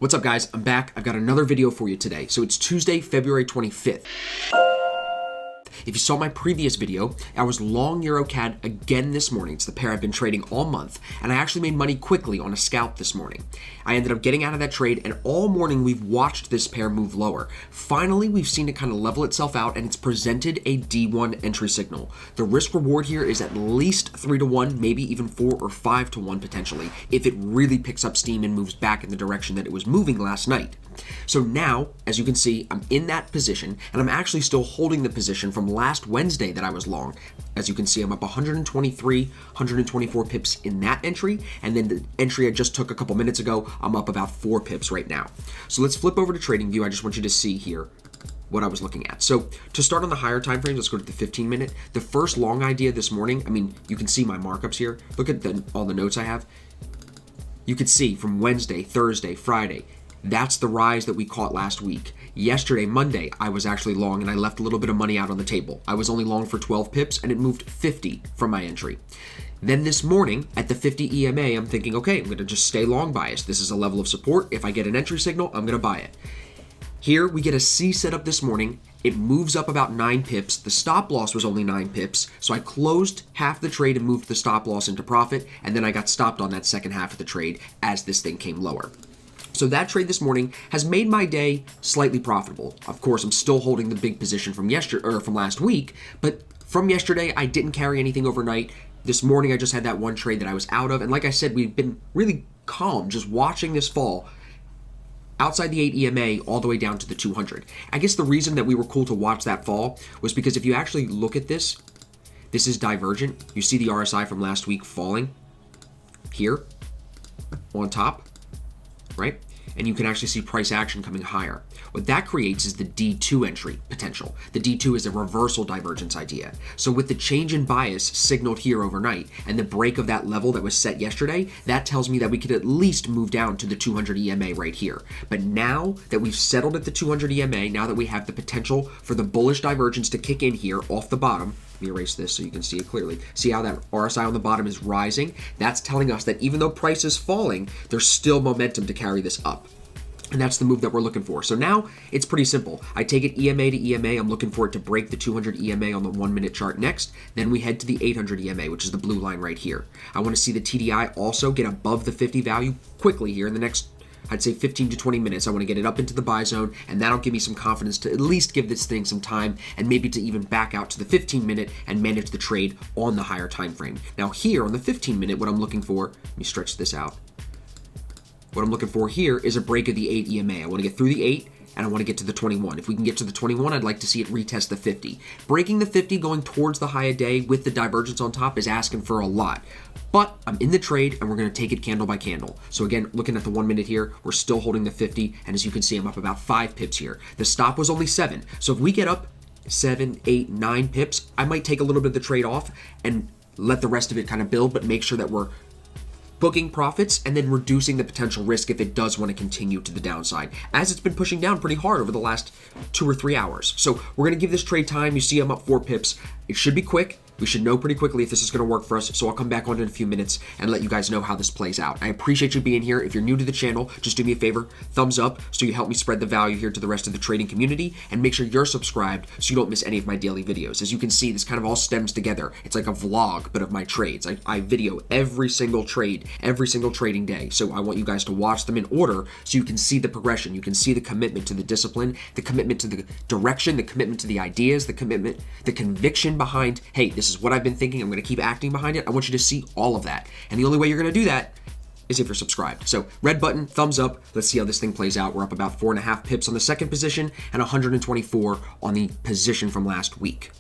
What's up, guys? I'm back. I've got another video for you today. So it's Tuesday, February 25th. If you saw my previous video, I was long EurCad again this morning. It's the pair I've been trading all month, and I actually made money quickly on a scalp this morning. I ended up getting out of that trade, and all morning we've watched this pair move lower. Finally, we've seen it kind of level itself out, and it's presented a D1 entry signal. The risk reward here is at least 3-1, maybe even 4 or 5-1 potentially, if it really picks up steam and moves back in the direction that it was moving last night. So now, as you can see, I'm in that position, and I'm actually still holding the position from last Wednesday that I was long. As you can see, I'm up 123, 124 pips in that entry, and then the entry I just took a couple minutes ago, I'm up about 4 pips right now. So let's flip over to TradingView. I just want you to see here what I was looking at. So to start on the higher time frames, let's go to the 15-minute. The first long idea this morning, I mean, you can see my markups here. Look at all the notes I have. You could see from Wednesday, Thursday, Friday, that's the rise that we caught last week. Yesterday, Monday, I was actually long and I left a little bit of money out on the table. I was only long for 12 pips and it moved 50 from my entry. Then this morning at the 50 EMA, I'm thinking, okay, I'm going to just stay long biased. This is a level of support. If I get an entry signal, I'm going to buy it. Here we get a C setup this morning. It moves up about 9 pips. The stop loss was only 9 pips. So I closed half the trade and moved the stop loss into profit. And then I got stopped on that second half of the trade as this thing came lower. So that trade this morning has made my day slightly profitable. Of course, I'm still holding the big position from last week, but from yesterday, I didn't carry anything overnight. This morning, I just had that one trade that I was out of. And like I said, we've been really calm just watching this fall outside the 8 EMA all the way down to the 200. I guess the reason that we were cool to watch that fall was because if you actually look at this is divergent. You see the RSI from last week falling here on top, right? And you can actually see price action coming higher. What that creates is the D2 entry potential. The D2 is a reversal divergence idea. So with the change in bias signaled here overnight and the break of that level that was set yesterday, that tells me that we could at least move down to the 200 EMA right here. But now that we've settled at the 200 EMA, now that we have the potential for the bullish divergence to kick in here off the bottom, let me erase this so you can see it clearly. See how that RSI on the bottom is rising? That's telling us that even though price is falling, there's still momentum to carry this up. And that's the move that we're looking for. So now it's pretty simple. I take it EMA to EMA. I'm looking for it to break the 200 EMA on the 1-minute chart next. Then we head to the 800 EMA, which is the blue line right here. I want to see the TDI also get above the 50 value quickly here in the next, I'd say 15 to 20 minutes. I want to get it up into the buy zone, and that'll give me some confidence to at least give this thing some time and maybe to even back out to the 15-minute and manage the trade on the higher time frame. Now here on the 15-minute, what I'm looking for, let me stretch this out. What I'm looking for here is a break of the 8 EMA. I want to get through the 8, and I want to get to the 21. If we can get to the 21, I'd like to see it retest the 50. Breaking the 50, going towards the high of day with the divergence on top is asking for a lot. But I'm in the trade, and we're going to take it candle by candle. So again, looking at the 1 minute here, we're still holding the 50, and as you can see, I'm up about 5 pips here. The stop was only 7. So if we get up 7, 8, 9 pips, I might take a little bit of the trade off and let the rest of it kind of build, but make sure that we're booking profits and then reducing the potential risk if it does want to continue to the downside, as it's been pushing down pretty hard over the last 2 or 3 hours. So we're going to give this trade time. You see I'm up 4 pips. It should be quick. We should know pretty quickly if this is going to work for us, so I'll come back on in a few minutes and let you guys know how this plays out. I appreciate you being here. If you're new to the channel, just do me a favor, thumbs up so you help me spread the value here to the rest of the trading community, and make sure you're subscribed so you don't miss any of my daily videos. As you can see, this kind of all stems together. It's like a vlog, but of my trades. I video every single trade, every single trading day, so I want you guys to watch them in order so you can see the progression. You can see the commitment to the discipline, the commitment to the direction, the commitment to the ideas, the commitment, the conviction behind, hey, this is what I've been thinking. I'm going to keep acting behind it. I want you to see all of that. And the only way you're going to do that is if you're subscribed. So red button, thumbs up. Let's see how this thing plays out. We're up about 4.5 pips on the second position and 124 on the position from last week.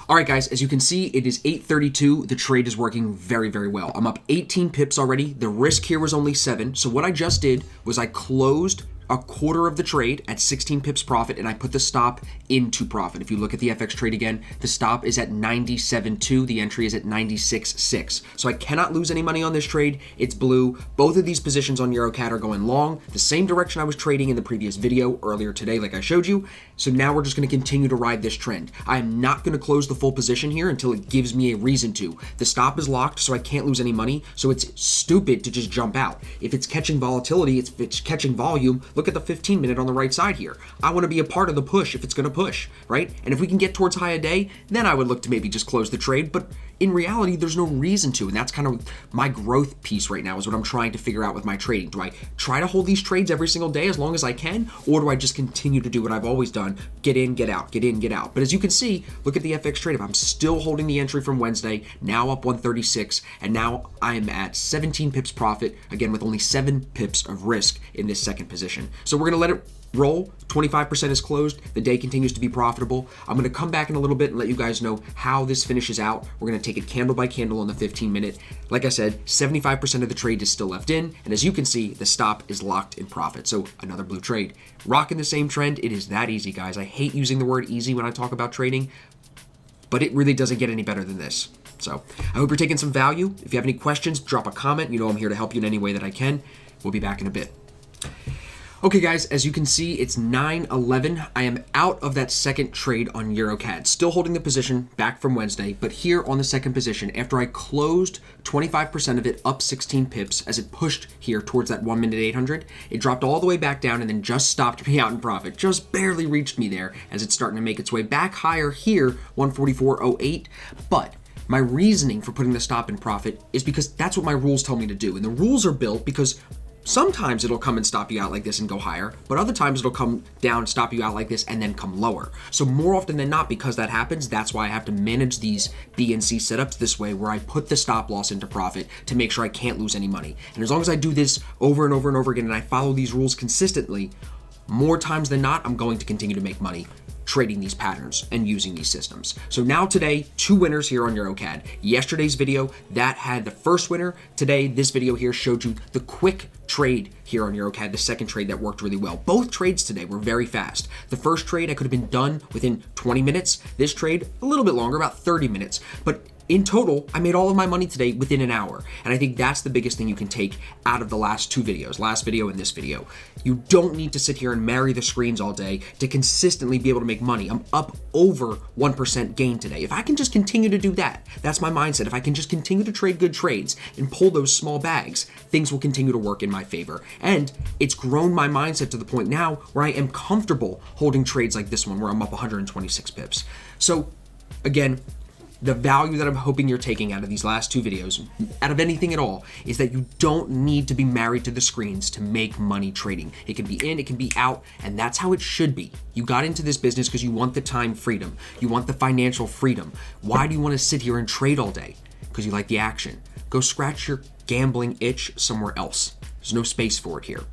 All right, guys, as you can see, it is 8:32. The trade is working very, very well. I'm up 18 pips already. The risk here was only 7. So what I just did was I closed a quarter of the trade at 16 pips profit, and I put the stop into profit. If you look at the FX trade again, the stop is at 97.2, the entry is at 96.6. So I cannot lose any money on this trade. It's blue. Both of these positions on EurCad are going long, the same direction I was trading in the previous video earlier today, like I showed you. So now we're just going to continue to ride this trend. I am not going to close the full position here until it gives me a reason to. The stop is locked, so I can't lose any money, so it's stupid to just jump out. If it's catching volatility, if it's catching volume, look at the 15-minute on the right side here. I want to be a part of the push if it's going to push, right? And if we can get towards high a day, then I would look to maybe just close the trade. But in reality, there's no reason to. And that's kind of my growth piece right now is what I'm trying to figure out with my trading. Do I try to hold these trades every single day as long as I can? Or do I just continue to do what I've always done? Get in, get out, get in, get out. But as you can see, look at the FX trade. If I'm still holding the entry from Wednesday, now up 136, and now I'm at 17 pips profit, again, with only 7 pips of risk in this second position. So we're going to let it roll. 25% is closed. The day continues to be profitable. I'm going to come back in a little bit and let you guys know how this finishes out. We're going to take it candle by candle on the 15-minute. Like I said, 75% of the trade is still left in, and as you can see, the stop is locked in profit. So another blue trade. Rocking the same trend. It is that easy, guys. I hate using the word easy when I talk about trading, but it really doesn't get any better than this. So I hope you're taking some value. If you have any questions, drop a comment. You know I'm here to help you in any way that I can. We'll be back in a bit. Okay, guys, as you can see, it's 9:11. I am out of that second trade on EurCad. Still holding the position back from Wednesday, but here on the second position, after I closed 25% of it up 16 pips as it pushed here towards that 1 minute 800, it dropped all the way back down and then just stopped me out in profit. Just barely reached me there as it's starting to make its way back higher here, 144.08. But my reasoning for putting the stop in profit is because that's what my rules tell me to do. And the rules are built because sometimes it'll come and stop you out like this and go higher, but other times it'll come down, stop you out like this, and then come lower. So more often than not, because that happens, that's why I have to manage these B and C setups this way, where I put the stop loss into profit to make sure I can't lose any money. And as long as I do this over and over and over again, and I follow these rules consistently, more times than not, I'm going to continue to make money trading these patterns and using these systems. So now today, 2 winners here on EurCad. Yesterday's video, that had the first winner. Today, this video here showed you the quick trade here on EurCad, the second trade that worked really well. Both trades today were very fast. The first trade, I could have been done within 20 minutes. This trade, a little bit longer, about 30 minutes. But in total, I made all of my money today within an hour. And I think that's the biggest thing you can take out of the last 2 videos, last video and this video. You don't need to sit here and marry the screens all day to consistently be able to make money. I'm up over 1% gain today. If I can just continue to do that, that's my mindset. If I can just continue to trade good trades and pull those small bags, things will continue to work in my favor. And it's grown my mindset to the point now where I am comfortable holding trades like this one, where I'm up 126 pips. So again, the value that I'm hoping you're taking out of these last 2 videos, out of anything at all, is that you don't need to be married to the screens to make money trading. It can be in, it can be out, and that's how it should be. You got into this business because you want the time freedom. You want the financial freedom. Why do you want to sit here and trade all day? Because you like the action. Go scratch your gambling itch somewhere else. There's no space for it here.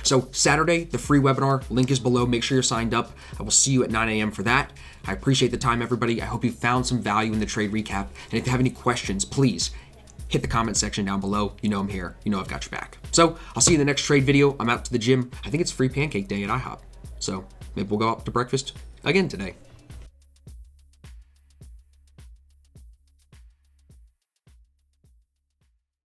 So Saturday, the free webinar, link is below. Make sure you're signed up. I will see you at 9 a.m. for that. I appreciate the time, everybody. I hope you found some value in the trade recap. And if you have any questions, please hit the comment section down below. You know I'm here. You know I've got your back. So I'll see you in the next trade video. I'm out to the gym. I think it's free pancake day at IHOP. So maybe we'll go out to breakfast again today.